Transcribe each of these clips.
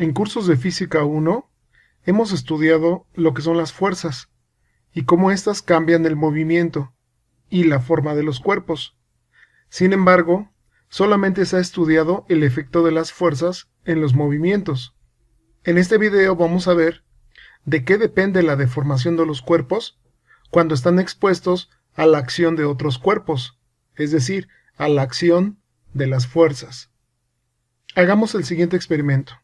En cursos de Física 1 hemos estudiado lo que son las fuerzas y cómo éstas cambian el movimiento y la forma de los cuerpos. Sin embargo, solamente se ha estudiado el efecto de las fuerzas en los movimientos. En este video vamos a ver de qué depende la deformación de los cuerpos cuando están expuestos a la acción de otros cuerpos, es decir, a la acción de las fuerzas. Hagamos el siguiente experimento.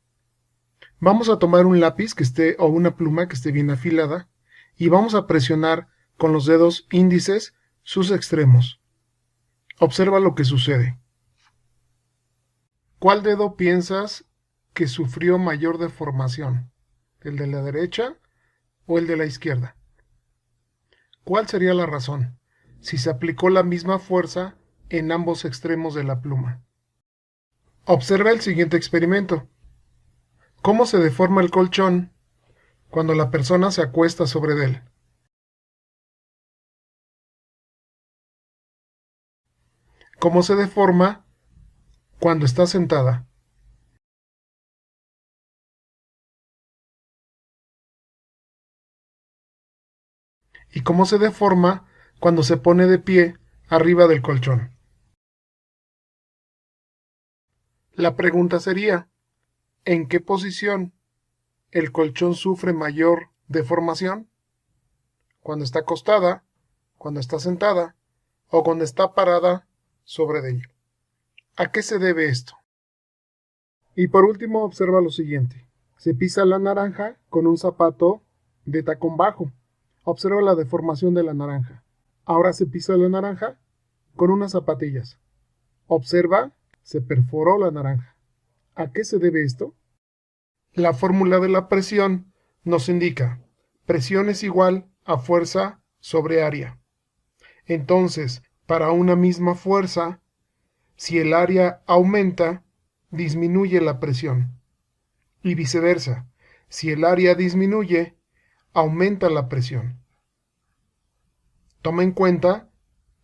Vamos a tomar un lápiz o una pluma que esté bien afilada y vamos a presionar con los dedos índices sus extremos. Observa lo que sucede. ¿Cuál dedo piensas que sufrió mayor deformación? ¿El de la derecha o el de la izquierda? ¿Cuál sería la razón si se aplicó la misma fuerza en ambos extremos de la pluma? Observa el siguiente experimento. ¿Cómo se deforma el colchón cuando la persona se acuesta sobre él? ¿Cómo se deforma cuando está sentada? ¿Y cómo se deforma cuando se pone de pie arriba del colchón? La pregunta sería, ¿en qué posición el colchón sufre mayor deformación? ¿Cuando está acostada, cuando está sentada o cuando está parada sobre ella? ¿A qué se debe esto? Y por último, observa lo siguiente. Se pisa la naranja con un zapato de tacón bajo. Observa la deformación de la naranja. Ahora se pisa la naranja con unas zapatillas. Observa, se perforó la naranja. ¿A qué se debe esto? La fórmula de la presión nos indica presión es igual a fuerza sobre área. Entonces, para una misma fuerza, si el área aumenta, disminuye la presión. Y viceversa, si el área disminuye, aumenta la presión. Toma en cuenta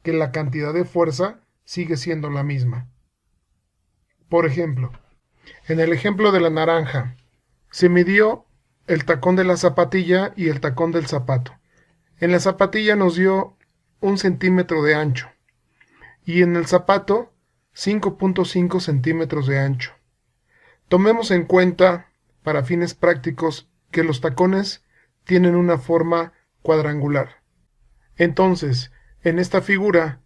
que la cantidad de fuerza sigue siendo la misma. Por ejemplo, en el ejemplo de la naranja, se midió el tacón de la zapatilla y el tacón del zapato. En la zapatilla nos dio 1 centímetro de ancho y en el zapato 5.5 centímetros de ancho. Tomemos en cuenta, para fines prácticos, que los tacones tienen una forma cuadrangular. Entonces, en esta figura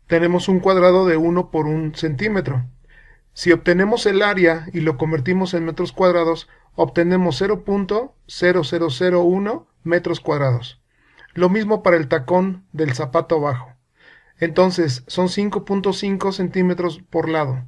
tenemos un cuadrado de 1 por 1 centímetro. Si obtenemos el área y lo convertimos en metros cuadrados, obtenemos 0.0001 metros cuadrados. Lo mismo para el tacón del zapato bajo. Entonces, son 5.5 centímetros por lado.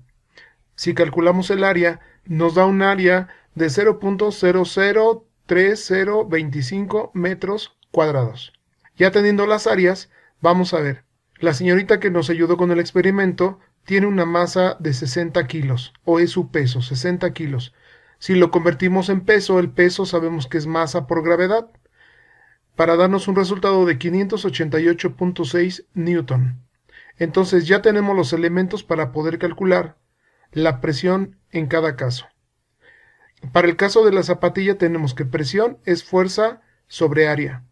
Si calculamos el área, nos da un área de 0.003025 metros cuadrados. Ya teniendo las áreas, vamos a ver. La señorita que nos ayudó con el experimento tiene una masa de 60 kilos, o es su peso, 60 kilos. Si lo convertimos en peso, el peso sabemos que es masa por gravedad, para darnos un resultado de 588.6 newton. Entonces ya tenemos los elementos para poder calcular la presión en cada caso. Para el caso de la zapatilla tenemos que presión es fuerza sobre área.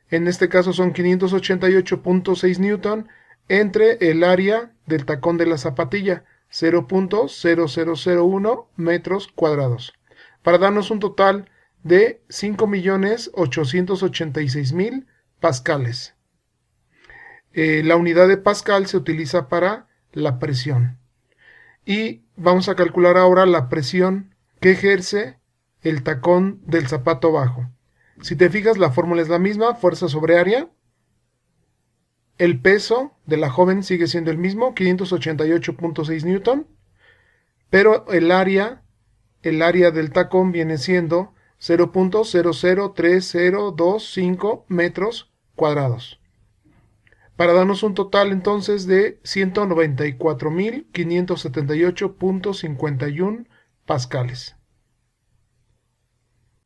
En este caso son 588.6 newton entre el área del tacón de la zapatilla, 0.0001 metros cuadrados, para darnos un total de 5.886.000 pascales. La unidad de pascal se utiliza para la presión. Y vamos a calcular ahora la presión que ejerce el tacón del zapato bajo. Si te fijas, la fórmula es la misma, fuerza sobre área. El peso de la joven sigue siendo el mismo, 588.6 newton, pero el área del tacón viene siendo 0.003025 metros cuadrados, para darnos un total entonces de 194.578.51 pascales.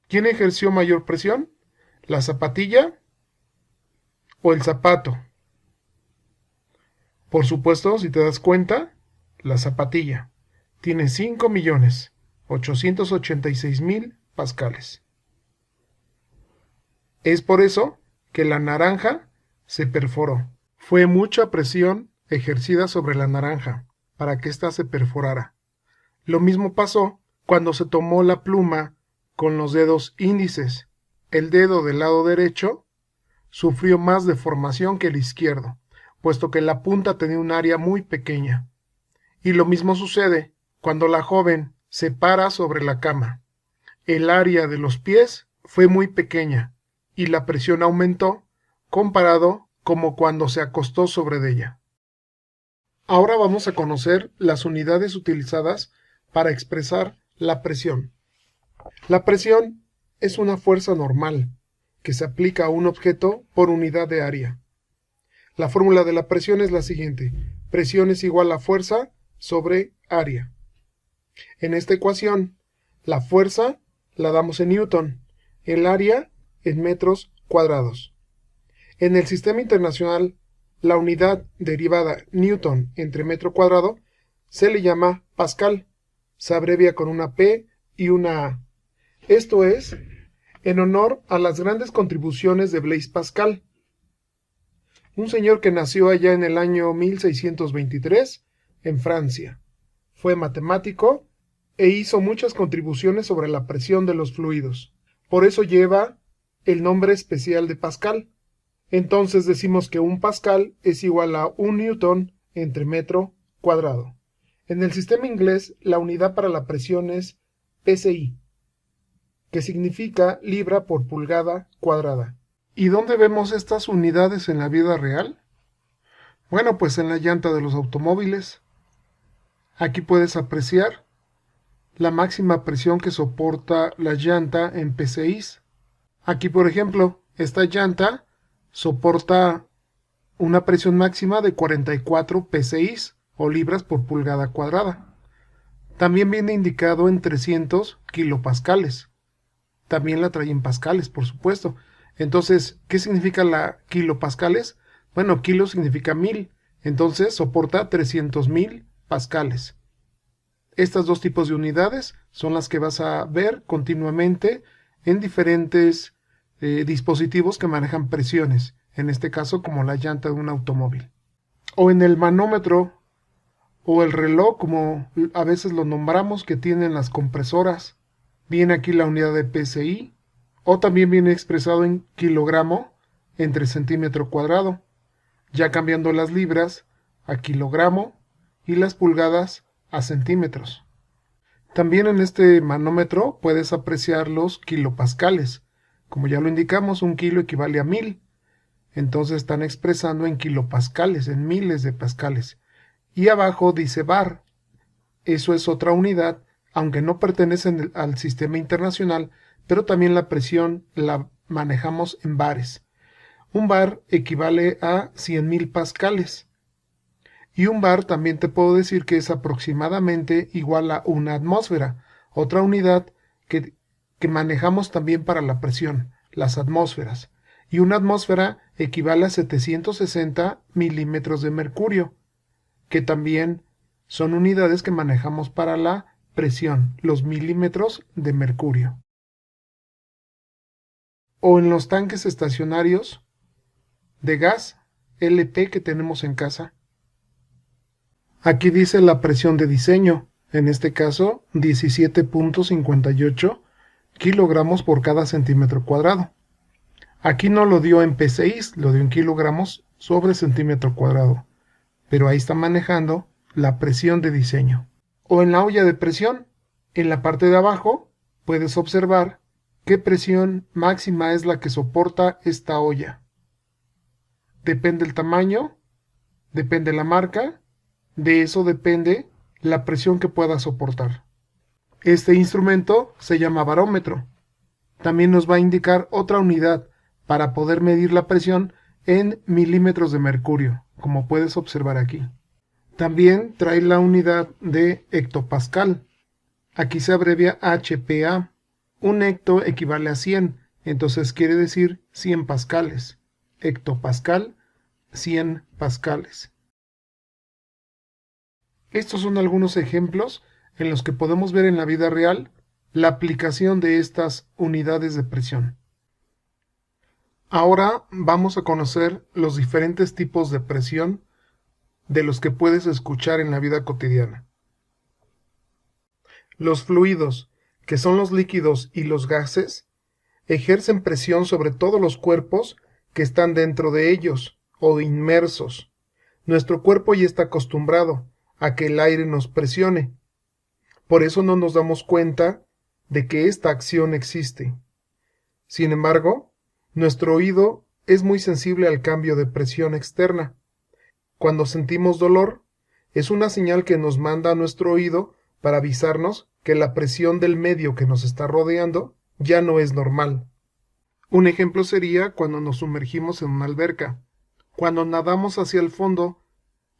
¿Quién ejerció mayor presión? ¿La zapatilla o el zapato? Por supuesto, si te das cuenta, la zapatilla tiene 5 millones 886,000 pascales. Es por eso que la naranja se perforó. Fue mucha presión ejercida sobre la naranja para que ésta se perforara. Lo mismo pasó cuando se tomó la pluma con los dedos índices. El dedo del lado derecho sufrió más deformación que el izquierdo, puesto que la punta tenía un área muy pequeña. Y lo mismo sucede cuando la joven se para sobre la cama. El área de los pies fue muy pequeña y la presión aumentó comparado como cuando se acostó sobre ella. Ahora vamos a conocer las unidades utilizadas para expresar la presión. La presión es una fuerza normal que se aplica a un objeto por unidad de área. La fórmula de la presión es la siguiente: presión es igual a fuerza sobre área. En esta ecuación, la fuerza la damos en newton, el área en metros cuadrados. En el sistema internacional, la unidad derivada newton entre metro cuadrado se le llama pascal. Se abrevia con una P y una A. Esto es en honor a las grandes contribuciones de Blaise Pascal, un señor que nació allá en el año 1623 en Francia. Fue matemático e hizo muchas contribuciones sobre la presión de los fluidos. Por eso lleva el nombre especial de Pascal. Entonces decimos que un pascal es igual a un newton entre metro cuadrado. En el sistema inglés, la unidad para la presión es PSI, que significa libra por pulgada cuadrada. ¿Y dónde vemos estas unidades en la vida real? Bueno, pues en la llanta de los automóviles. Aquí puedes apreciar la máxima presión que soporta la llanta en PSI. Aquí, por ejemplo, esta llanta soporta una presión máxima de 44 PSI o libras por pulgada cuadrada. También viene indicado en 300 kilopascales. También la trae en pascales, por supuesto. Entonces, ¿qué significa la kilopascales? Bueno, kilo significa 1000, entonces soporta 300,000 pascales. Estos dos tipos de unidades son las que vas a ver continuamente en diferentes dispositivos que manejan presiones, en este caso como la llanta de un automóvil. O en el manómetro o el reloj, como a veces lo nombramos, que tienen las compresoras. Viene aquí la unidad de PSI, o también viene expresado en kilogramo entre centímetro cuadrado, ya cambiando las libras a kilogramo y las pulgadas a centímetros. También en este manómetro puedes apreciar los kilopascales. Como ya lo indicamos, un kilo equivale a 1000, entonces están expresando en kilopascales, en miles de pascales. Y abajo dice bar, eso es otra unidad, aunque no pertenecen al sistema internacional, pero también la presión la manejamos en bares. Un bar equivale a 100,000 pascales. Y un bar también te puedo decir que es aproximadamente igual a una atmósfera, otra unidad que manejamos también para la presión, las atmósferas. Y una atmósfera equivale a 760 milímetros de mercurio, que también son unidades que manejamos para la presión, los milímetros de mercurio. O en los tanques estacionarios de gas LP que tenemos en casa. Aquí dice la presión de diseño, en este caso 17.58 kilogramos por cada centímetro cuadrado. Aquí no lo dio en PSI, lo dio en kilogramos sobre centímetro cuadrado, pero ahí está manejando la presión de diseño. O en la olla de presión, en la parte de abajo puedes observar qué presión máxima es la que soporta esta olla. Depende el tamaño, depende la marca, de eso depende la presión que pueda soportar. Este instrumento se llama barómetro. También nos va a indicar otra unidad para poder medir la presión en milímetros de mercurio, como puedes observar aquí. También trae la unidad de hectopascal. Aquí se abrevia HPA. Un hecto equivale a 100, entonces quiere decir 100 pascales. Hectopascal, 100 pascales. Estos son algunos ejemplos en los que podemos ver en la vida real la aplicación de estas unidades de presión. Ahora vamos a conocer los diferentes tipos de presión de los que puedes escuchar en la vida cotidiana. Los fluidos, que son los líquidos y los gases, ejercen presión sobre todos los cuerpos que están dentro de ellos o inmersos. Nuestro cuerpo ya está acostumbrado a que el aire nos presione. Por eso no nos damos cuenta de que esta acción existe. Sin embargo, nuestro oído es muy sensible al cambio de presión externa. Cuando sentimos dolor, es una señal que nos manda a nuestro oído para avisarnos que la presión del medio que nos está rodeando ya no es normal. Un ejemplo sería cuando nos sumergimos en una alberca. Cuando nadamos hacia el fondo,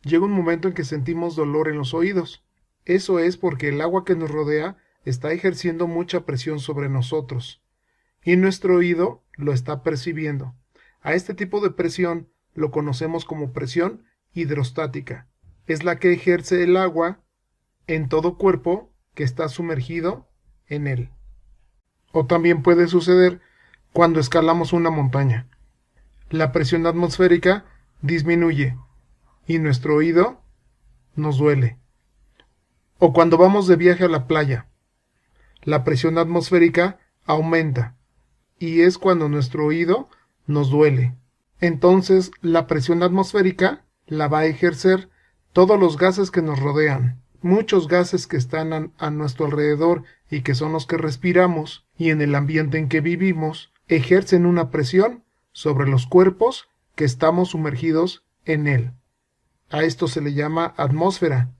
llega un momento en que sentimos dolor en los oídos. Eso es porque el agua que nos rodea está ejerciendo mucha presión sobre nosotros, y nuestro oído lo está percibiendo. A este tipo de presión lo conocemos como presión hidrostática. Es la que ejerce el agua en todo cuerpo que está sumergido en él. O también puede suceder cuando escalamos una montaña. La presión atmosférica disminuye y nuestro oído nos duele. O cuando vamos de viaje a la playa, la presión atmosférica aumenta y es cuando nuestro oído nos duele. Entonces, la presión atmosférica la va a ejercer todos los gases que nos rodean. Muchos gases que están a nuestro alrededor y que son los que respiramos y en el ambiente en que vivimos, ejercen una presión sobre los cuerpos que estamos sumergidos en él. A esto se le llama atmósfera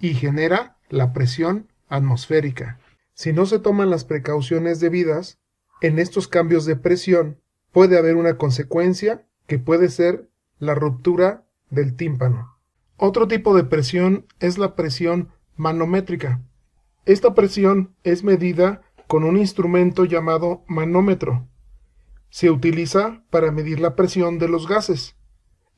y genera la presión atmosférica. Si no se toman las precauciones debidas, en estos cambios de presión puede haber una consecuencia que puede ser la ruptura del tímpano. Otro tipo de presión es la presión manométrica. Esta presión es medida con un instrumento llamado manómetro. Se utiliza para medir la presión de los gases.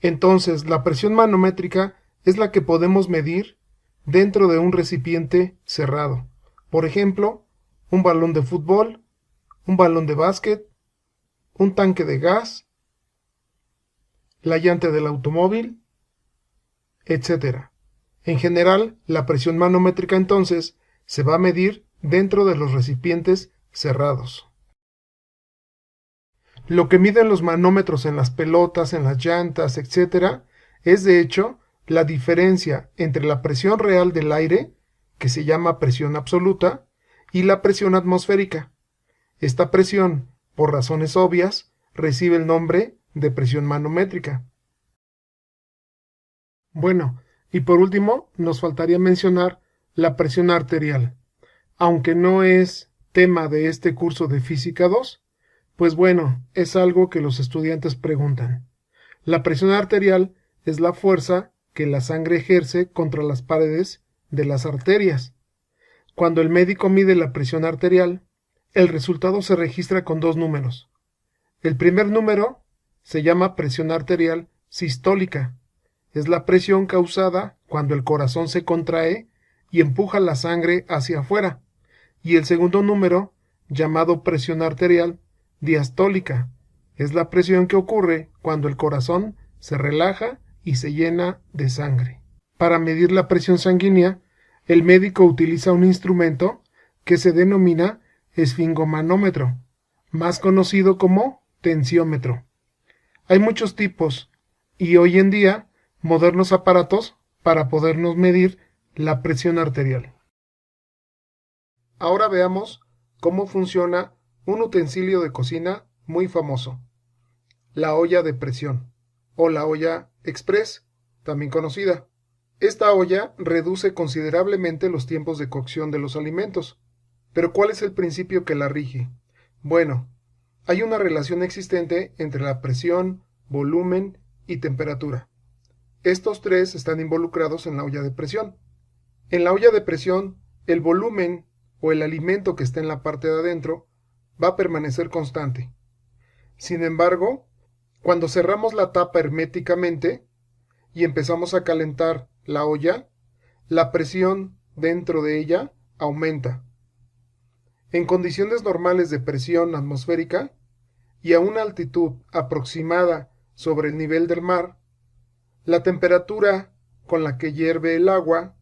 Entonces, la presión manométrica es la que podemos medir dentro de un recipiente cerrado. Por ejemplo, un balón de fútbol, un balón de básquet, un tanque de gas, la llanta del automóvil, etc. En general, la presión manométrica entonces se va a medir dentro de los recipientes cerrados. Lo que miden los manómetros en las pelotas, en las llantas, etc., es de hecho la diferencia entre la presión real del aire, que se llama presión absoluta, y la presión atmosférica. Esta presión, por razones obvias, recibe el nombre de presión manométrica. Bueno, y por último, nos faltaría mencionar la presión arterial. Aunque no es tema de este curso de Física 2, pues bueno, es algo que los estudiantes preguntan. La presión arterial es la fuerza que la sangre ejerce contra las paredes de las arterias. Cuando el médico mide la presión arterial, el resultado se registra con dos números. El primer número se llama presión arterial sistólica. Es la presión causada cuando el corazón se contrae y empuja la sangre hacia afuera. Y el segundo número, llamado presión arterial diastólica, es la presión que ocurre cuando el corazón se relaja y se llena de sangre. Para medir la presión sanguínea, el médico utiliza un instrumento que se denomina esfingomanómetro, más conocido como tensiómetro. Hay muchos tipos y hoy en día modernos aparatos para podernos medir la presión arterial. Ahora veamos cómo funciona un utensilio de cocina muy famoso, la olla de presión, o la olla express, también conocida. Esta olla reduce considerablemente los tiempos de cocción de los alimentos. Pero ¿cuál es el principio que la rige? Bueno, hay una relación existente entre la presión, volumen y temperatura. Estos tres están involucrados en la olla de presión. En la olla de presión, el volumen o el alimento que está en la parte de adentro va a permanecer constante. Sin embargo, cuando cerramos la tapa herméticamente y empezamos a calentar la olla, la presión dentro de ella aumenta. En condiciones normales de presión atmosférica y a una altitud aproximada sobre el nivel del mar, la temperatura con la que hierve el agua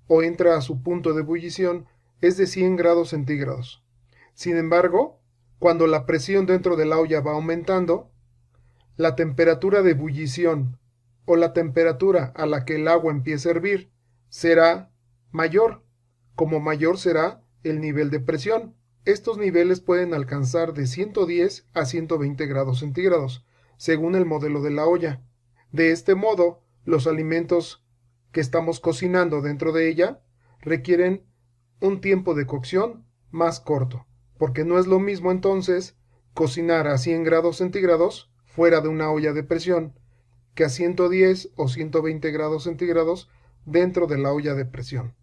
o entra a su punto de ebullición es de 100 grados centígrados. Sin embargo, cuando la presión dentro de la olla va aumentando, la temperatura de ebullición o la temperatura a la que el agua empieza a hervir será mayor, como mayor será el nivel de presión. Estos niveles pueden alcanzar de 110 a 120 grados centígrados, según el modelo de la olla. De este modo, los alimentos que estamos cocinando dentro de ella requieren un tiempo de cocción más corto, porque no es lo mismo entonces cocinar a 100 grados centígrados fuera de una olla de presión que a 110 o 120 grados centígrados dentro de la olla de presión.